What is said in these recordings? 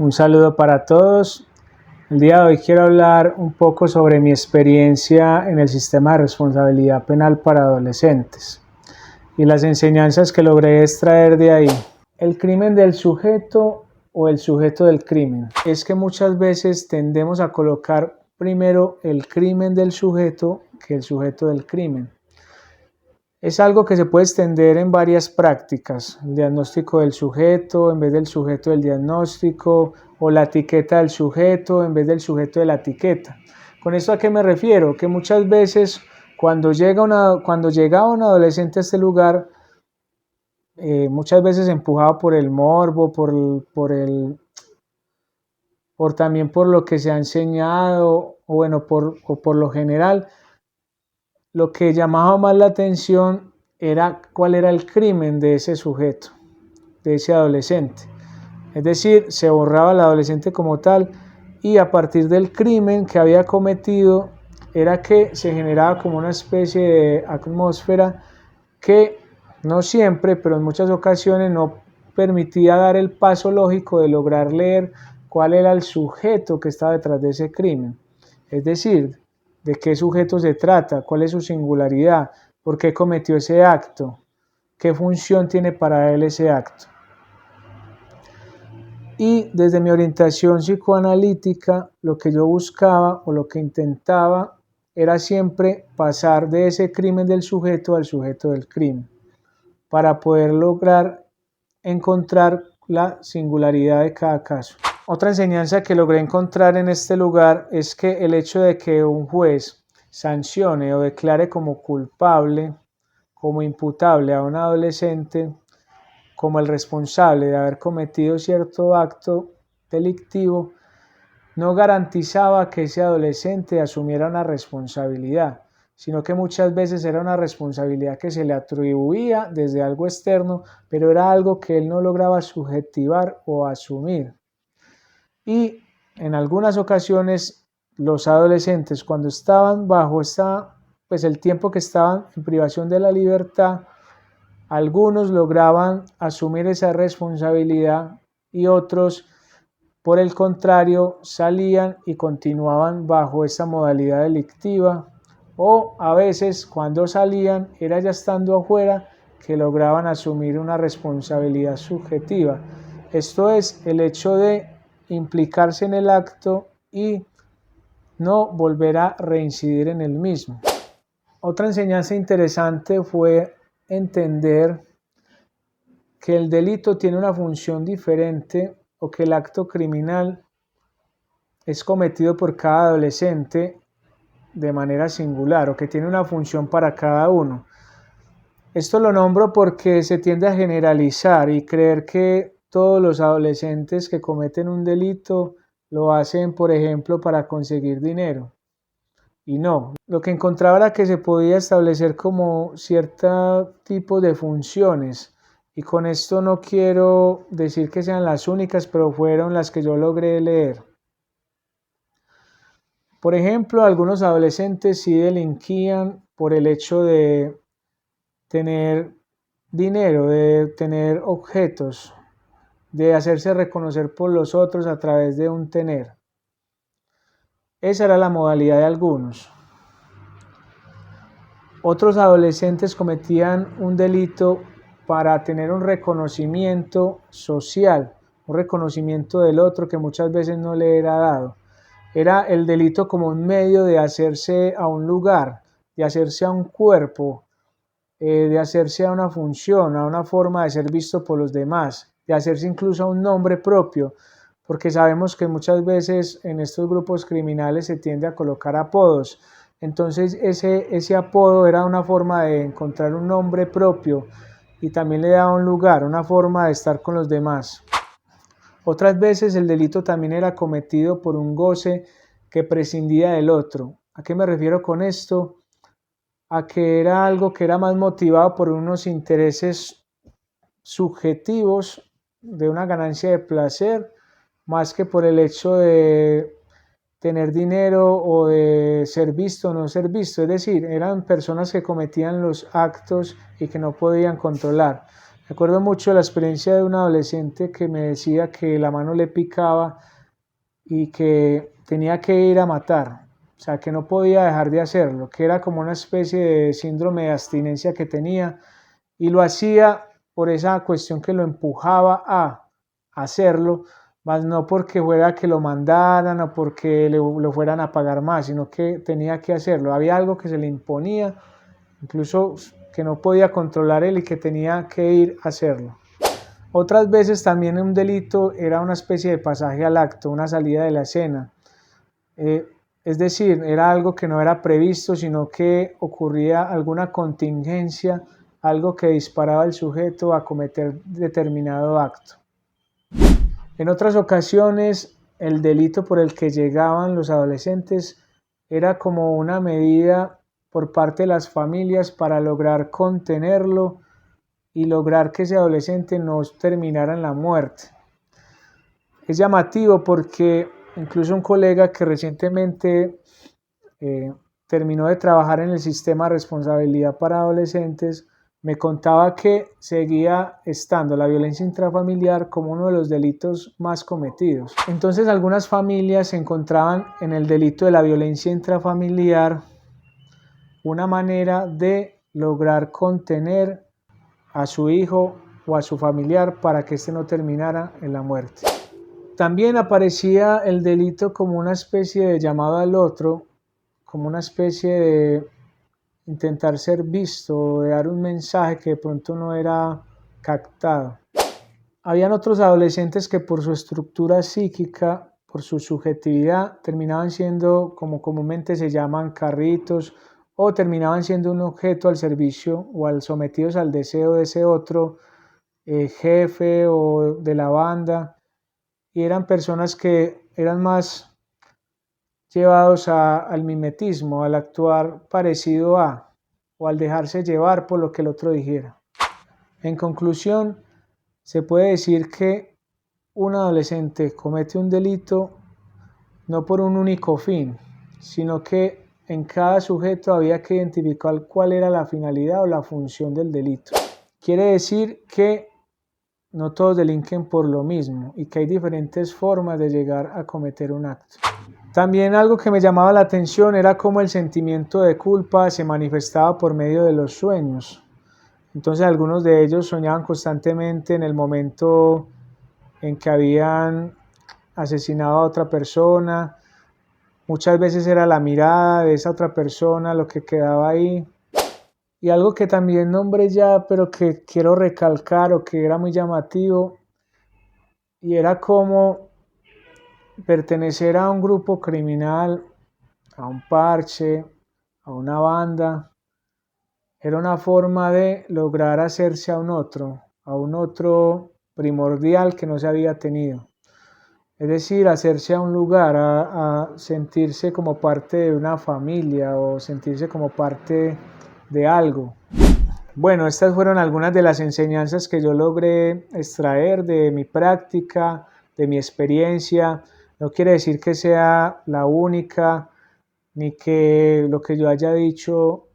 Un saludo para todos. El día de hoy quiero hablar un poco sobre mi experiencia en el sistema de responsabilidad penal para adolescentes y las enseñanzas que logré extraer de ahí. El crimen del sujeto o el sujeto del crimen. Es que muchas veces tendemos a colocar primero el crimen del sujeto que el sujeto del crimen. Es algo que se puede extender en varias prácticas, el diagnóstico del sujeto en vez del sujeto del diagnóstico, o la etiqueta del sujeto en vez del sujeto de la etiqueta. ¿Con esto a qué me refiero? Que muchas veces cuando llega un adolescente a este lugar, muchas veces empujado por el morbo, también por lo que se ha enseñado, o por lo general, lo que llamaba más la atención era cuál era el crimen de ese sujeto, de ese adolescente. Es decir, se borraba al adolescente como tal y a partir del crimen que había cometido era que se generaba como una especie de atmósfera que no siempre, pero en muchas ocasiones no permitía dar el paso lógico de lograr leer cuál era el sujeto que estaba detrás de ese crimen. Es decir, de qué sujeto se trata, cuál es su singularidad, por qué cometió ese acto, qué función tiene para él ese acto. Y desde mi orientación psicoanalítica, lo que yo buscaba o lo que intentaba era siempre pasar de ese crimen del sujeto al sujeto del crimen, para poder lograr encontrar la singularidad de cada caso. Otra enseñanza que logré encontrar en este lugar es que el hecho de que un juez sancione o declare como culpable, como imputable a un adolescente, como el responsable de haber cometido cierto acto delictivo, no garantizaba que ese adolescente asumiera una responsabilidad, sino que muchas veces era una responsabilidad que se le atribuía desde algo externo, pero era algo que él no lograba subjetivar o asumir. Y en algunas ocasiones los adolescentes, cuando estaban bajo el tiempo que estaban en privación de la libertad, algunos lograban asumir esa responsabilidad y otros, por el contrario, salían y continuaban bajo esa modalidad delictiva, o a veces cuando salían era ya estando afuera que lograban asumir una responsabilidad subjetiva. Esto es el hecho de implicarse en el acto y no volver a reincidir en el mismo. Otra enseñanza interesante fue entender que el delito tiene una función diferente o que el acto criminal es cometido por cada adolescente de manera singular o que tiene una función para cada uno. Esto lo nombro porque se tiende a generalizar y creer que todos los adolescentes que cometen un delito lo hacen, por ejemplo, para conseguir dinero. Y no, lo que encontraba era que se podía establecer como cierto tipo de funciones, y con esto no quiero decir que sean las únicas, pero fueron las que yo logré leer. Por ejemplo, algunos adolescentes sí delinquían por el hecho de tener dinero, de tener objetos, de hacerse reconocer por los otros a través de un tener. Esa era la modalidad de algunos. Otros adolescentes cometían un delito para tener un reconocimiento social, un reconocimiento del otro que muchas veces no le era dado. Era el delito como un medio de hacerse a un lugar, de hacerse a un cuerpo, de hacerse a una función, a una forma de ser visto por los demás, de hacerse incluso a un nombre propio, porque sabemos que muchas veces en estos grupos criminales se tiende a colocar apodos. Entonces ese apodo era una forma de encontrar un nombre propio y también le daba un lugar, una forma de estar con los demás. Otras veces el delito también era cometido por un goce que prescindía del otro. ¿A qué me refiero con esto? A que era algo que era más motivado por unos intereses subjetivos de una ganancia de placer, más que por el hecho de tener dinero o de ser visto o no ser visto. Es decir, eran personas que cometían los actos y que no podían controlar. Recuerdo mucho la experiencia de un adolescente que me decía que la mano le picaba y que tenía que ir a matar, o sea, que no podía dejar de hacerlo, que era como una especie de síndrome de abstinencia que tenía y lo hacía por esa cuestión que lo empujaba a hacerlo, más no porque fuera que lo mandaran o porque lo fueran a pagar más, sino que tenía que hacerlo. Había algo que se le imponía, incluso que no podía controlar él y que tenía que ir a hacerlo. Otras veces también un delito era una especie de pasaje al acto, una salida de la escena. Es decir, era algo que no era previsto, sino que ocurría alguna contingencia, algo que disparaba al sujeto a cometer determinado acto. En otras ocasiones, el delito por el que llegaban los adolescentes era como una medida por parte de las familias para lograr contenerlo y lograr que ese adolescente no terminara en la muerte. Es llamativo porque incluso un colega que recientemente terminó de trabajar en el sistema de responsabilidad para adolescentes me contaba que seguía estando la violencia intrafamiliar como uno de los delitos más cometidos. Entonces algunas familias encontraban en el delito de la violencia intrafamiliar una manera de lograr contener a su hijo o a su familiar para que éste no terminara en la muerte. También aparecía el delito como una especie de llamado al otro, como una especie de intentar ser visto, de dar un mensaje que de pronto no era captado. Habían otros adolescentes que por su estructura psíquica, por su subjetividad, terminaban siendo, como comúnmente se llaman, carritos, o terminaban siendo un objeto al servicio o sometidos al deseo de ese otro jefe o de la banda, y eran personas que eran más llevados al mimetismo, al actuar parecido a, o al dejarse llevar por lo que el otro dijera. En conclusión, se puede decir que un adolescente comete un delito no por un único fin, sino que en cada sujeto había que identificar cuál era la finalidad o la función del delito. Quiere decir que no todos delinquen por lo mismo y que hay diferentes formas de llegar a cometer un acto. También algo que me llamaba la atención era cómo el sentimiento de culpa se manifestaba por medio de los sueños. Entonces algunos de ellos soñaban constantemente en el momento en que habían asesinado a otra persona. Muchas veces era la mirada de esa otra persona lo que quedaba ahí. Y algo que también nombré ya, pero que quiero recalcar o que era muy llamativo, y era como pertenecer a un grupo criminal, a un parche, a una banda, era una forma de lograr hacerse a un otro primordial que no se había tenido. Es decir, hacerse a un lugar, a sentirse como parte de una familia o sentirse como parte de algo. Bueno, estas fueron algunas de las enseñanzas que yo logré extraer de mi práctica, de mi experiencia. No quiere decir que sea la única, ni que lo que yo haya dicho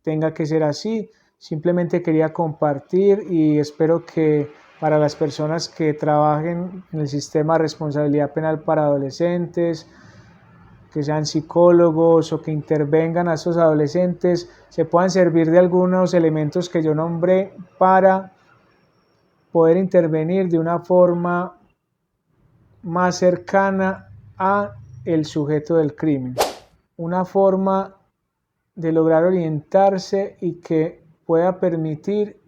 tenga que ser así. Simplemente quería compartir y espero que para las personas que trabajen en el sistema de responsabilidad penal para adolescentes, que sean psicólogos o que intervengan a estos adolescentes, se puedan servir de algunos elementos que yo nombré para poder intervenir de una forma más cercana a el sujeto del crimen. Una forma de lograr orientarse y que pueda permitir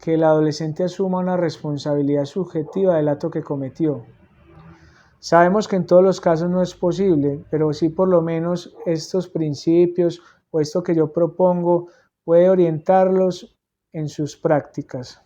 que el adolescente asuma una responsabilidad subjetiva del acto que cometió. Sabemos que en todos los casos no es posible, pero sí por lo menos estos principios o esto que yo propongo puede orientarlos en sus prácticas.